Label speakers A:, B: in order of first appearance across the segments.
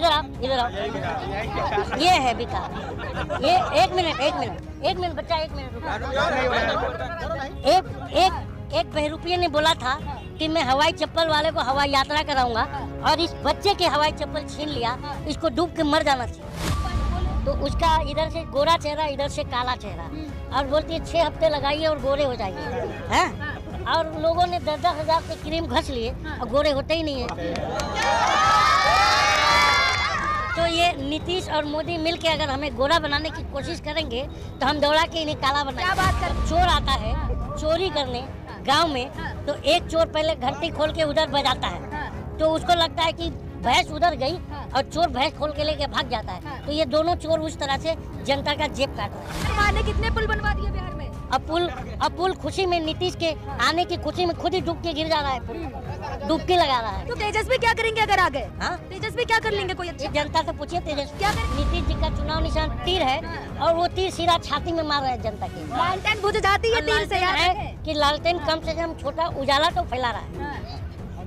A: इधर आओ। ये है विकास। ये एक मिनट बच्चा, एक मिनट रुको। एक बहरूपिये ने बोला था कि मैं हवाई चप्पल वाले को हवाई यात्रा कराऊंगा और इस बच्चे के हवाई चप्पल छीन लिया, इसको डूब के मर जाना चाहिए। तो उसका इधर से गोरा चेहरा, इधर से काला चेहरा, और बोलती है 6 हफ्ते लगाइए और गोरे हो जाइए, हैं? और लोगों ने 10-10 हजार के क्रीम घस लिए और गोरे होते ही नहीं है। तो ये नीतीश और मोदी मिलके अगर हमें गोरा बनाने की कोशिश करेंगे तो हम दौड़ा के इन्हें काला बनाएंगे। क्या बात कर, चोर आता है चोरी करने गांव में, तो एक चोर पहले घंटी खोल के उधर बजाता है, तो उसको लगता है कि भैंस उधर गई और चोर भैंस खोल के लेके भाग जाता है। तो ये दोनों चोर उस तरह से जनता का जेब काट रहे हैं।
B: कितने पुल बनवा दिए बिहार में?
A: अब पुल खुशी में, नीतीश के आने की खुशी में खुद ही डूब के गिर जा रहा है, पुल डुबकी लगा रहा है।
B: तो तेजस्वी क्या करेंगे अगर आ गए?
A: हाँ,
B: तेजस्वी क्या कर लेंगे? कोई
A: ये जनता से पूछिए तेजस्वी क्या करें। नीतीश जी का चुनाव निशान तीर है और वो तीर सीधा छाती में मार रहे हैं जनता की।
B: लालटेन बुझ जाती है तीर से, याद है
A: कि लालटेन कम से कम छोटा उजाला तो फैला रहा है,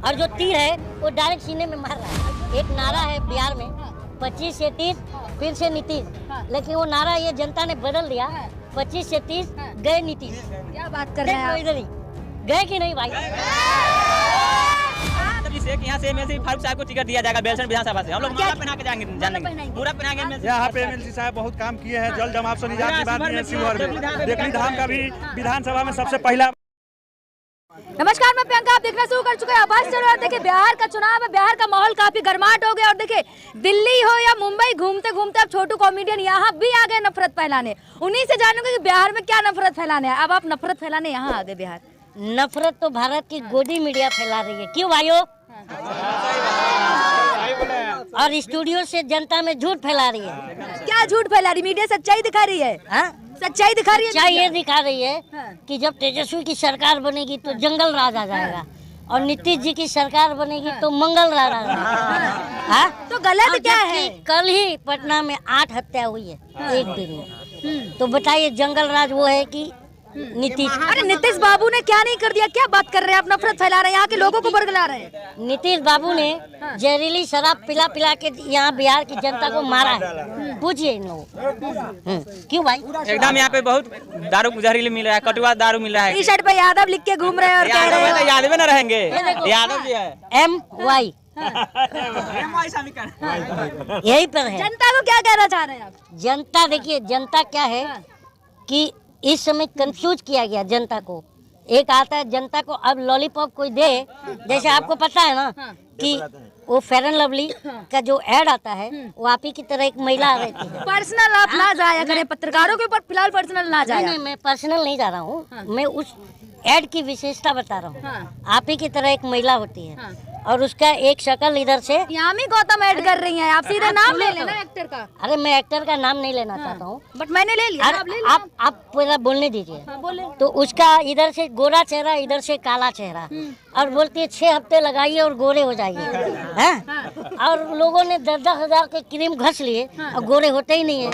A: और जो तीर है वो डायरेक्ट सीने में मार रहा है। एक नारा है बिहार में 25 से 30 फिर से नीतीश, लेकिन वो नारा ये जनता ने बदल दिया, 25 से 30 गए नीतीश।
B: क्या बात कर रहे हैं?
A: इधर ही गए कि नहीं भाई?
C: यहाँ से एमएलसी फारूक साहब को टिकट दिया जाएगा बेलसन विधानसभा से। हम लोग माला पहना के जाएंगे, जानेंगे पूरा पहनाएंगे।
D: यहाँ पे एमएलसी साहब बहुत काम किए हैं, जल जमाव से निजात की बात नहीं है। शिवहर में देखली धाम का भी विधानसभा में सबसे पहला।
B: नमस्कार, मैं प्रियंका, आप देखना शुरू कर चुके हैं आवाज चल रहा है। देखिए बिहार का चुनाव है, बिहार का माहौल काफी गर्माहट हो गया, और देखिए दिल्ली हो या मुंबई, घूमते घूमते अब छोटू कॉमेडियन यहाँ भी आ गए नफरत फैलाने। उन्हीं से जानूंगे कि बिहार में क्या नफरत फैलाने है। अब आप नफरत फैलाने यहाँ आ गए बिहार।
A: नफरत तो भारत की गोदी मीडिया फैला रही है, क्यों भाइयों? और स्टूडियो से जनता में झूठ फैला रही है।
B: क्या झूठ फैला रही? मीडिया सच्चाई दिखा रही है।
A: हाँ,
B: सच्चाई दिखा रही है।
A: सच्चाई ये दिखा रही है कि जब तेजस्वी की सरकार बनेगी तो जंगल राज आ जाएगा, और नीतीश जी की सरकार बनेगी तो मंगल राज आ जाएगा। हाँ,
B: तो गलत क्या है?
A: कल ही पटना में 8 हत्या हुई है एक दिन में, तो बताइए जंगल राज वो है कि नीतीश?
B: अरे नीतीश बाबू ने क्या नहीं कर दिया? क्या बात कर रहे हैं आप? नफरत फैला रहे हैं, यहाँ के लोगों को बरगला रहे हैं।
A: नीतीश बाबू ने जहरीली शराब पिला पिला के यहाँ बिहार की जनता को मारा है, पूछिए इन लोगों। क्यों भाई?
C: एकदम यहाँ पे बहुत दारू जहरीली मिल रहा है, कटुआ दारू मिल रहा है।
B: टी शर्ट पे यादव लिख के घूम रहे हैं और कह रहे हैं
C: यादव में न रहेंगे, यादव जी है
A: MY, यही पर है।
B: जनता को क्या कहना चाह रहे हैं आप?
A: जनता देखिए, जनता क्या है कि इस समय कंफ्यूज किया गया जनता को। एक आता है जनता को अब लॉलीपॉप कोई दे, जैसे आपको पता है ना कि वो फेयर एंड लवली का जो ऐड आता है, वो आप ही की तरह एक महिला रहती है।
B: पर्सनल आप ना जाया करें, पत्रकारों के ऊपर फिलहाल पर्सनल ना जाया।
A: नहीं, मैं पर्सनल नहीं जा रहा हूँ, मैं उस ऐड की विशेषता बता रहा हूँ। आप ही की तरह एक महिला होती है और उसका एक शक्ल इधर से।
B: यामी गौतम ऐड कर रही हैं, आप सीधे नाम ले लेना एक्टर का।
A: अरे मैं एक्टर का नाम नहीं लेना चाहता हूँ,
B: बट मैंने ले लिया। आप ले लो।
A: आप पूरा बोलने दीजिए।
B: हाँ, बोले।
A: तो उसका इधर से गोरा चेहरा, इधर से काला चेहरा, और बोलती है 6 हफ्ते लगाइए और गोरे हो जाइए, हैं? और लोगों ने 10-10 हजार के क्रीम घस लिए और गोरे होते ही नहीं है।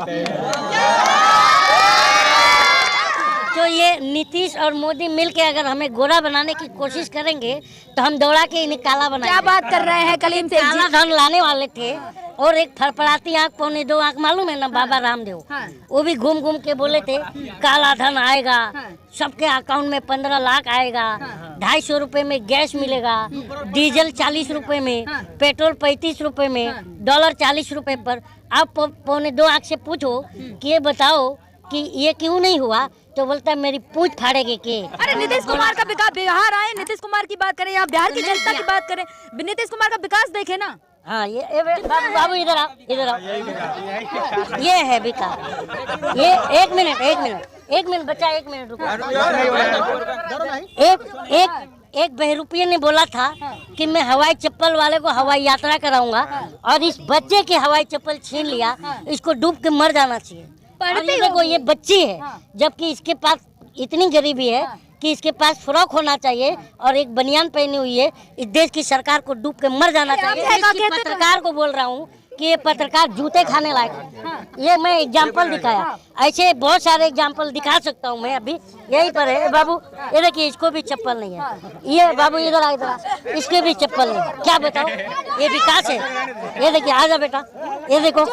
A: तो ये नीतीश और मोदी मिलके अगर हमें गोरा बनाने की कोशिश करेंगे तो हम दौड़ा के इन्हें काला बनाएंगे।
B: क्या बात कर रहे हैं? कलीम से
A: काला धन लाने वाले थे, और एक फड़फड़ाती आँख, 1.25 आँख, मालूम है ना बाबा रामदेव, वो भी घूम घूम के बोले थे काला धन आएगा, सबके अकाउंट में 15 लाख आएगा, 250 रुपए में गैस मिलेगा, डीजल 40 रुपए में, पेट्रोल 35 रुपए में, डॉलर 40 रुपए पर। आप 1.25 आँख से पूछो कि ये बताओ कि ये क्यों नहीं हुआ, तो बोलता है मेरी पूंछ फाड़ेगी के।
B: अरे नीतीश कुमार का विकास, बिहार आए नीतीश कुमार की बात करें या बिहार की जनता की बात करें, नीतीश कुमार का विकास देखे ना।
A: हाँ, ये बाबू इधर आओ, इधर आओ। ये है विकास। ये एक मिनट बच्चा, एक मिनट रुको। एक बहरूपिये ने बोला था कि मैं हवाई चप्पल वाले को हवाई यात्रा कराऊंगा और इस बच्चे के हवाई चप्पल छीन लिया, इसको डूब के मर जाना चाहिए। देखो ये बच्ची है, जबकि इसके पास इतनी गरीबी है कि इसके पास फ्रॉक होना चाहिए और एक बनियान पहनी हुई है। इस देश की सरकार को डूब के मर जाना चाहिए। पत्रकार को बोल रहा हूँ कि ये पत्रकार जूते खाने लायक है। ये मैं एग्जाम्पल दिखाया, ऐसे बहुत सारे एग्जाम्पल दिखा सकता हूँ मैं। अभी यहीं पर है बाबू, ये देखिए इसको भी चप्पल नहीं है। ये बाबू इधर आ, इधर आ, इसके भी चप्पल नहीं है। क्या बताओ, ये विकास है? ये देखिए, आजा बेटा, ये देखो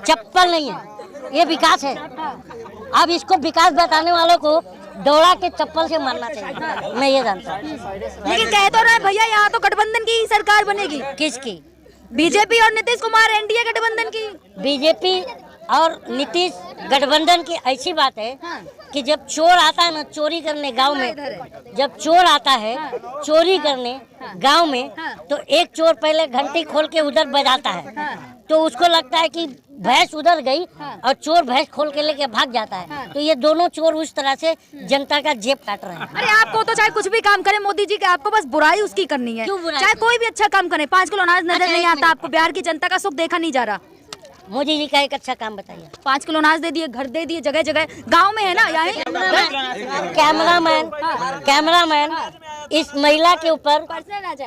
A: चप्पल नहीं है, ये विकास है। अब इसको विकास बताने वालों को दौड़ा के चप्पल से मारना चाहिए, मैं ये जानता हूँ।
B: लेकिन कह तो रहे हैं भैया यहाँ तो गठबंधन की ही सरकार बनेगी।
A: किसकी?
B: बीजेपी और नीतीश कुमार एनडीए गठबंधन की।
A: बीजेपी और नीतीश गठबंधन की ऐसी बात है कि जब चोर आता है ना चोरी करने गांव में, जब चोर आता है चोरी करने गांव में, तो एक चोर पहले घंटी खोल के उधर बजाता है, तो उसको लगता है कि भैंस उधर गई और चोर भैंस खोल के लेके भाग जाता है। तो ये दोनों चोर उस तरह से जनता का जेब काट रहे हैं।
B: अरे आपको तो चाहे कुछ भी काम करे मोदी जी का, आपको बस बुराई उसकी करनी है।
A: क्यों बुराई?
B: चाहे कोई भी अच्छा काम करे, 5 किलो अनाज नजर नहीं आता आपको, बिहार की जनता का सुख देखा नहीं जा रहा।
A: मोदी जी का एक अच्छा काम बताइए।
B: 5 किलो अनाज दे दिए, घर दे दिए, जगह जगह गांव में है ना। यहाँ
A: कैमरामैन इस महिला के ऊपर,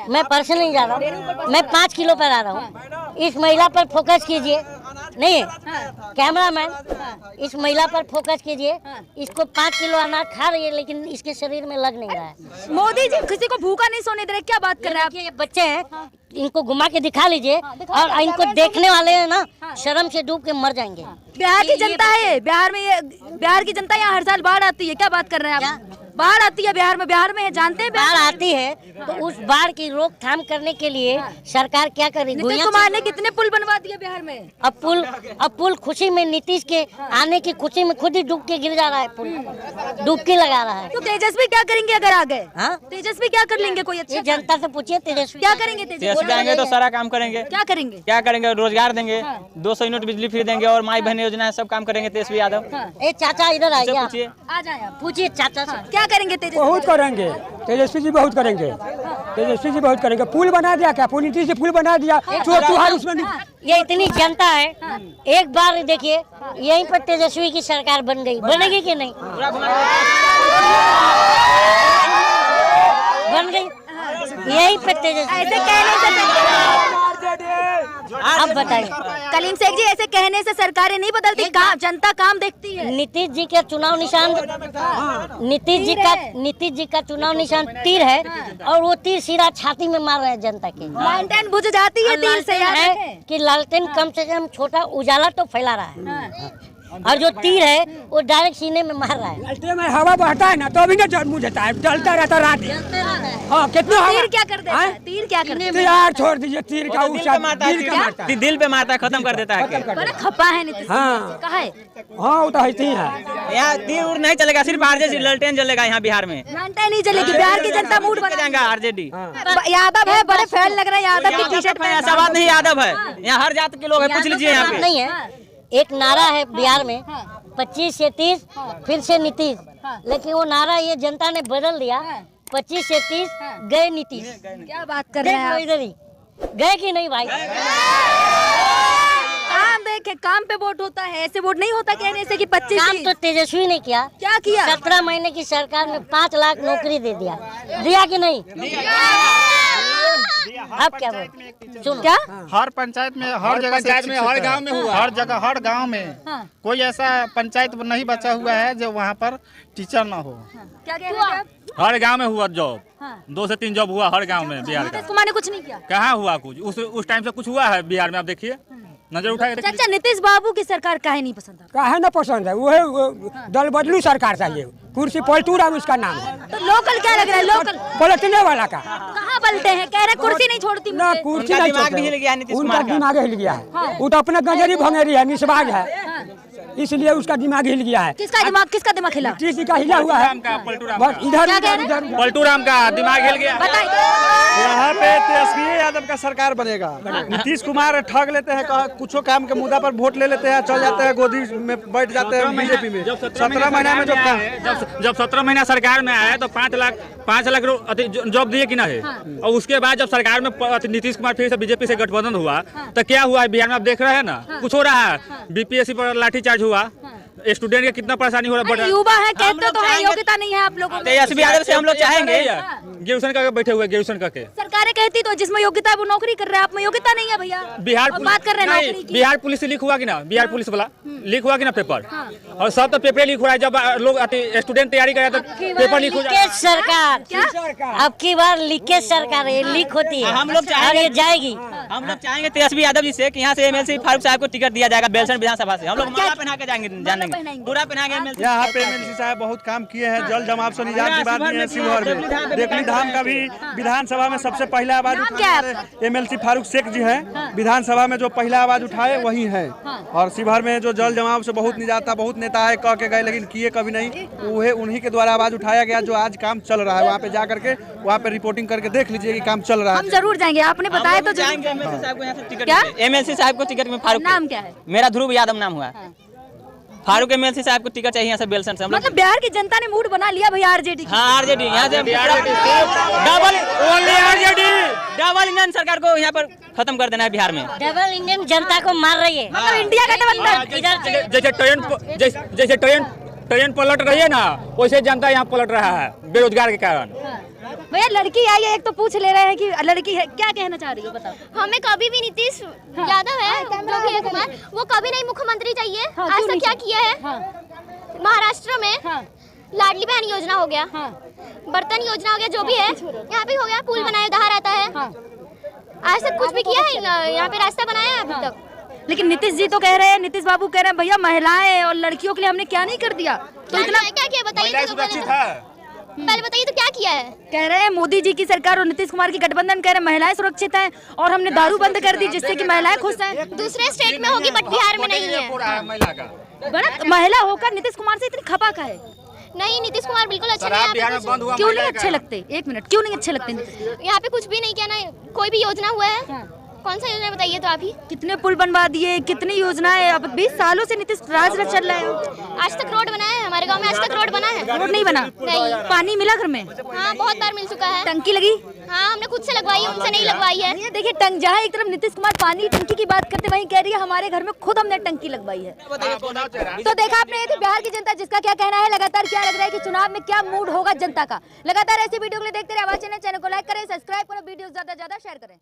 A: मैं पर्सनल नहीं जा रहा हूँ, मैं 5 किलो पर आ रहा हूँ। इस महिला पर फोकस कीजिए, नहीं है कैमरामैन, इस महिला पर फोकस कीजिए। इसको 5 किलो अनाज खा रही है लेकिन इसके शरीर में लग नहीं रहा है।
B: मोदी जी किसी को भूखा नहीं सोने दे रहे, क्या बात कर रहे हैं आप?
A: ये बच्चे हैं, इनको घुमा के दिखा लीजिए और इनको देखने वाले हैं ना, शर्म से डूब के मर जाएंगे।
B: बिहार की जनता है, बिहार में ये बिहार की जनता यहाँ हर साल बाढ़ आती है। क्या बात कर रहे हैं आप? बाढ़ आती है बिहार में है, जानते हैं
A: बाढ़ आती है, तो उस बाढ़ की रोकथाम करने के लिए सरकार क्या करेगी?
B: नीतीश कुमार ने कितने पुल बनवा दिए बिहार में।
A: अब पुल खुशी में, नीतीश के आने की खुशी में खुद ही डूब के गिर जा रहा है, पुल डुबकी लगा रहा है।
B: तो तेजस्वी क्या करेंगे अगर आ गए?
A: हाँ?
B: तेजस्वी क्या कर लेंगे? कोई अच्छा
A: ये जनता से पूछिए तेजस्वी
B: क्या करेंगे?
C: तेजस्वी आएंगे तो सारा काम करेंगे।
B: क्या करेंगे?
C: क्या करेंगे? रोजगार देंगे, 200 यूनिट बिजली फ्री देंगे और माई बहन योजना है, सब काम करेंगे तेजस्वी यादव।
A: ए चाचा इधर आइए, आप
C: पूछिए,
B: आ जाए आप,
A: पूछिए चाचा से
B: क्या करेंगे तेजस्वी?
E: बहुत करेंगे तेजस्वी जी, बहुत करेंगे तेजस्वी जी, बहुत करेंगे। पुल बना दिया, क्या पुल नीतीश से पुल बना दिया, चोर तुहार उसमें
A: ये इतनी जनता है, एक बार देखिए यहीं पर तेजस्वी की सरकार बन गई, बनेगी कि नहीं? बन गई, यहीं पर तेजस्वी।
B: ऐसे कहने से
A: अब बताइए,
B: कलीम शेख जी, ऐसे कहने से सरकारें नहीं बदलती, काम जनता काम देखती है।
A: नीतीश जी का चुनाव निशान, नीतीश जी का चुनाव निशान तीर है और वो तीर सीधा छाती में मार रहे हैं जनता के।
B: लालटेन बुझ जाती है तीर से, याद
A: है
B: रखें।
A: कि लालटेन कम से कम छोटा उजाला तो फैला रहा है, और जो तीर है वो डायरेक्ट सीने में मार रहा है।
E: लालटेन में हवा बहता है ना, तो भी ना मुझे जलता रहता रात। हाँ, कितना
B: तीर क्या कर देता है? तीर क्या कर देता है?
E: यार छोड़ दीजिए, तीर का
C: दिल पे मारता है, खत्म कर देता है।
B: बड़ा खपा है नीतीश कुमार।
E: हाँ।
B: कहा है?
E: हाँ, वो तो ऐसे ही है।
C: यहाँ तीर उड़ नहीं चलेगा, सिर्फ आरजेडी ललटेन चलेगा यहाँ बिहार में।
B: लालटेन नहीं चलेगी, बिहार की जनता मूड बना
C: जाएगा आरजेडी।
B: यादव है, बड़े फैन लग रहे हैं यादव की टी शर्ट
C: ऐसा बात नहीं, यादव है, यहाँ हर जात के लोग हैं, पूछ लीजिए यहाँ पे।
A: नहीं है, एक नारा है बिहार में 25 से 30, फिर से नीतीश, लेकिन वो नारा ये जनता ने बदल दिया, 25 से 30 गए नीतीश।
B: क्या बात कर रहे हैं आप?
A: इधर ही गए कि नहीं भाई?
B: काम देखे, काम पे वोट होता है, ऐसे वोट नहीं होता कहने से कि 25
A: काम तो तेजस्वी ने किया।
B: क्या किया?
A: 17 महीने की सरकार में 5 लाख नौकरी दे दिया कि नहीं? अब क्या बोल, सुन क्या
F: हर पंचायत में, हर जगह पंचायत में, हर गांव में हुआ, हर जगह, हर गांव में कोई ऐसा पंचायत नहीं बचा हुआ है जो वहाँ पर टीचर ना हो।
B: क्या कह रहे हैं?
G: हर गांव में हुआ जॉब, 2 से 3 जॉब हुआ हर गांव में बिहार का।
B: नीतीश कुमार ने कुछ नहीं किया।
G: कहाँ हुआ कुछ? उस टाइम से कुछ हुआ है बिहार में? आप देखिए, नजर उठा के देखिए।
B: चाचा, नीतीश बाबू की सरकार काहे नहीं पसंद आपको?
E: काहे ना पसंद है, वो दल बदलू सरकार चाहिए। कुर्सी पलटू राम उसका नाम है।
B: तो लोकल क्या लग रहा है? लोकल
E: पलटने वाला का
B: कहाँ पलटे हैं? कह रहे कुर्सी नहीं छोड़ती
E: ना,
B: मुझे।
E: कुर्सी
C: उनका
E: नहीं
C: दिमाग
E: छोड़ते।
C: भी हिल गया नीतीश
E: उनका
C: कुमार का।
E: दिमाग हिल गया है, वो तो अपने गंजरी भंगेरी है, निस्वाज है, इसलिए उसका दिमाग हिल गया है।
B: किसका दिमाग हिला?
E: किसी का हिला हुआ है, बस इधर
B: क्या कह रहे
E: उधर
B: हैं?
E: उधर।
G: पलटू राम का दिमाग हिल गया।
B: बताइए।
D: यहाँ पे तेजस्वी यादव का सरकार बनेगा। नीतीश कुमार ठग लेते हैं, कुछ काम के मुद्दा पर वोट ले लेते हैं, चल जाते हैं, गोदी में बैठ जाते हैं बीजेपी में। 17 महीना में जो काम,
G: जब 17 महीना सरकार में आया तो 5 लाख जॉब दिए कि नहीं? और उसके बाद जब सरकार में नीतीश कुमार फिर से बीजेपी से गठबंधन हुआ तो क्या हुआ है बिहार में? आप देख रहे हैं ना, कुछ हो रहा है। बीपीएससी पर लाठीचार्ज हुआ, स्टूडेंट के कितना परेशानी हो रहा है।
B: युवा है कहते तो है, योग्यता नहीं है आप लोगों में।
C: तेजस्वी यादव से हम लोग चाहेंगे
G: ग्रेजुएशन करके बैठे हुए, ग्रेजुएशन करके
B: सरकारें कहती तो जिसमें योग्यता है वो नौकरी कर रहा है, आप में योग्यता नहीं है भैया।
G: बिहार
B: और बात कर रहे हैं
G: नहीं,
B: नौकरी की।
G: बिहार पुलिस से लीक हुआ कि ना, बिहार पुलिस वाला लीक हुआ कि ना पेपर, और सब तो पेपर लीक हो रहा है। जब लोग स्टूडेंट तैयारी कर रहे हैं तो पेपर लीक हो जाए।
A: लीकेज सरकार, अब की बार लीकेज सरकार ये लीक होती है,
C: हम लोग
A: और ये जाएगी।
C: हम लोग चाहेंगे तेजस्वी यादव जी से कि यहाँ से एमएलसी फारूक साहब को टिकट दिया जाएगा बेलसन विधानसभा से। हम लोग माला पहना के जाएंगे, पूरा पहनाएंगे एमएलसी।
D: यहाँ पे एमएलसी साहब बहुत काम किए हैं, जल जमाव से निजात की बात नहीं है। शिवहर में देवली धाम का भी विधानसभा में सबसे पहला आवाज उठाए एमएलसी फारूक शेख जी हैं। विधानसभा में जो पहला आवाज उठाए वही है। और शिवहर में जो जल जमाव से बहुत निजात था, बहुत नेता है कह के गए लेकिन किए कभी नहीं, उन्हीं के द्वारा आवाज उठाया गया। जो आज काम चल रहा है वहाँ पे जा करके वहाँ पे रिपोर्टिंग करके देख लीजिए कि काम चल रहा है।
B: हम जरूर जाएंगे, आपने बताया तो
C: जाएंगे एमएलसी साहब को यहाँ से टिकट।
B: क्या?
C: एमएलसी साहब को टिकट में फारूक।
B: नाम क्या है?
C: मेरा ध्रुव यादव नाम हुआ। फारूक एमएलसी साहब को टिकट चाहिए यहाँ से बेलसन से।
B: मतलब बिहार की जनता ने मूड बना लिया भैया आरजेडी।
C: हाँ आरजेडी यहाँ से डबल इंजन सरकार को यहाँ पर खत्म कर देना है बिहार में।
A: डबल इंजन जनता को मार रही है।
B: मतलब इंडिया का गठबंधन
A: इधर से
G: जैसे ट्रेन पलट रही है ना, वैसे जनता यहाँ पलट रहा है बेरोजगार के कारण।
B: भैया लड़की आई है, एक तो पूछ ले रहे हैं कि लड़की है, क्या कहना चाह रही हो बताओ।
H: हमें कभी भी नीतीश यादव है जो भी है कुमार, वो कभी नहीं मुख्यमंत्री चाहिए। आज तक क्या किया है? महाराष्ट्र में लाडली बहन योजना हो गया, बर्तन योजना हो गया, जो भी है यहाँ पे हो गया, पुल बनाया दहा रहता है। आज तक कुछ भी किया है? यहाँ पे रास्ता बनाया है अभी तक?
B: लेकिन नीतीश जी तो कह रहे हैं, नीतीश बाबू कह रहे हैं भैया महिलाएं और लड़कियों के लिए हमने क्या नहीं कर दिया। तो इतना
H: क्या किया बताइए तो, पहले बताइए तो क्या किया है?
B: कह रहे हैं मोदी जी की सरकार और नीतीश कुमार की गठबंधन कह रहे हैं महिलाएं सुरक्षित हैं और हमने दारू बंद कर दी जिससे कि महिलाएं खुश हैं।
H: दूसरे स्टेट में होगी बट बिहार में नहीं है।
B: बड़ा महिला होकर नीतीश कुमार से इतनी खपा का है।
H: नहीं, नीतीश कुमार बिल्कुल अच्छा नहीं है।
B: क्यों नहीं अच्छे लगते? एक मिनट, क्यों नहीं अच्छे लगते?
H: यहाँ पे कुछ भी नहीं किया ना, कोई भी योजना हुआ है? कौन सा योजना बताइए तो आप ही।
B: कितने पुल बनवा दिए, कितनी योजनाएं, अब 20 सालों से नीतीश राज चल रहा है।
H: आज तक रोड बना है हमारे गांव में? आज तक रोड बना है?
B: रोड नहीं बना।
H: नहीं।
B: पानी मिला घर में?
H: हाँ बहुत बार मिल चुका है।
B: टंकी लगी?
H: हाँ हमने खुद से लगवाई है, उनसे नहीं लगवाई है।
B: ये देखिए जहाँ एक तरफ नीतीश कुमार पानी टंकी की बात करते वहीं कह रही है हमारे घर में खुद हमने टंकी लगवाई है। तो देखा आपने, ये थी बिहार की जनता, जिसका क्या कहना है। लगातार क्या लग रहा है कि चुनाव में क्या मूड होगा जनता का। लगातार ऐसी वीडियो के लिए देखते रहे आवाज चैनल को लाइक करें, सब्सक्राइब करें, वीडियो ज्यादा से ज्यादा शेयर करें।